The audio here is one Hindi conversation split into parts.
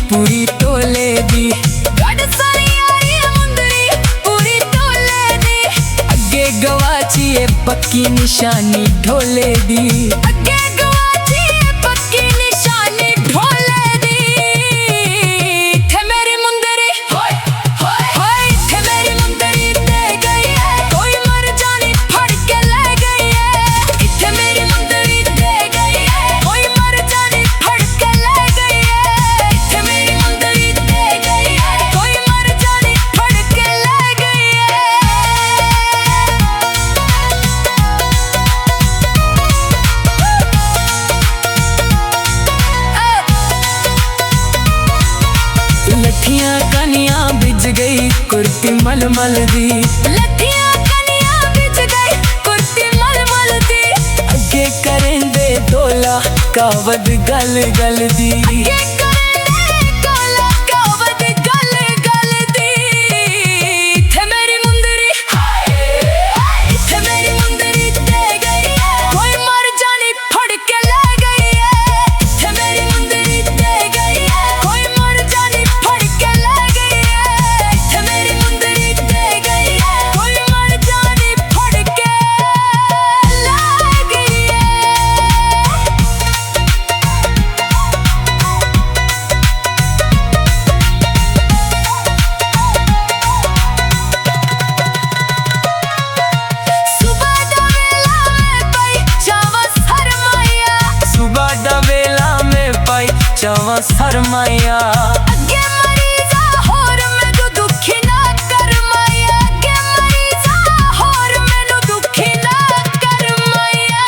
पूरी टोले दी। पूरी टोले दी अगे गवाची है पक्की निशानी ढोले दी। अगे गवाची है पक्की निशानी ढोले दी। थे मेरी मुंदरी होय होय होय, थे मेरी मुंदरी दे गई है, कोई मर जानी फड़ के ले गई है। थे मेरी मुंदरी दे गई है, कोई मर जानी फड़ के ले गई है। थे मेरी मुंदरी दे गई है, कोई मर जानी फड़ के ले गई है। लठियां कनिया बिज गई कुर्ती मलमल दी। लठियां कनिया बिज गई कुर्ती मलमल दी। अगे करेंदे तोला कावद गल गल दी। अगे करेंदे तोला कावद गल गल दी। थे मेरी मुंदरी थे मेरी मुंदरी दे गई है, कोई मर जानी फड़ के ले गई है। थे मेरी मुंदरी दे गई है, कोई मर जानी फड़ के ले गई है। थे मेरी मुंदरी दे गई है, कोई मर जानी फड़ के ले गई है। सुबह दा वेला में पाई चावा शरमाया। सुबह दा वेला में पाई चावा शरमाया। अगे मरीजा होर मैनू दुखी ना कर माया। अगे मरीजा होर मैनू दुखी ना कर माया।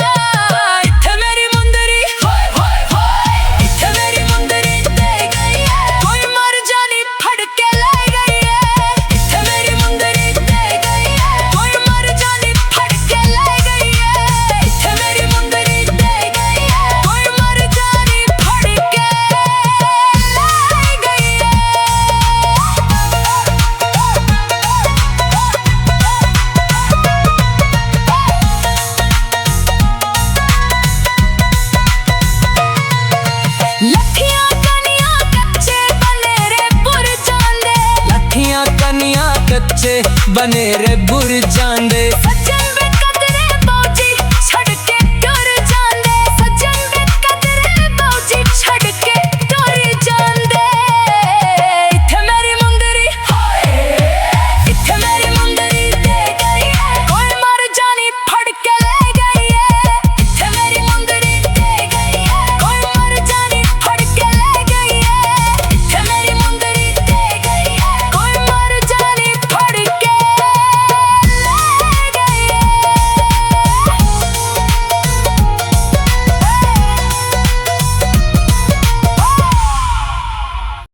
इत्थे मेरी मुंदरी होय होय होय, इत्थे मेरी मुंदरी दे गई है, कोई मर जानी फड़ के ले गई है। इत्थे मेरी मुंदरी दे गई है, कोई मर जानी फड़ के ले गई है। इत्थे मेरी मुंदरी दे गई है, कोई मर जानी फड़ के ले गई है। लठियां कनिया कच्चे बनेरे बुर जांदे। लठियां कनिया कच्चे बनेरे बुर जांदे।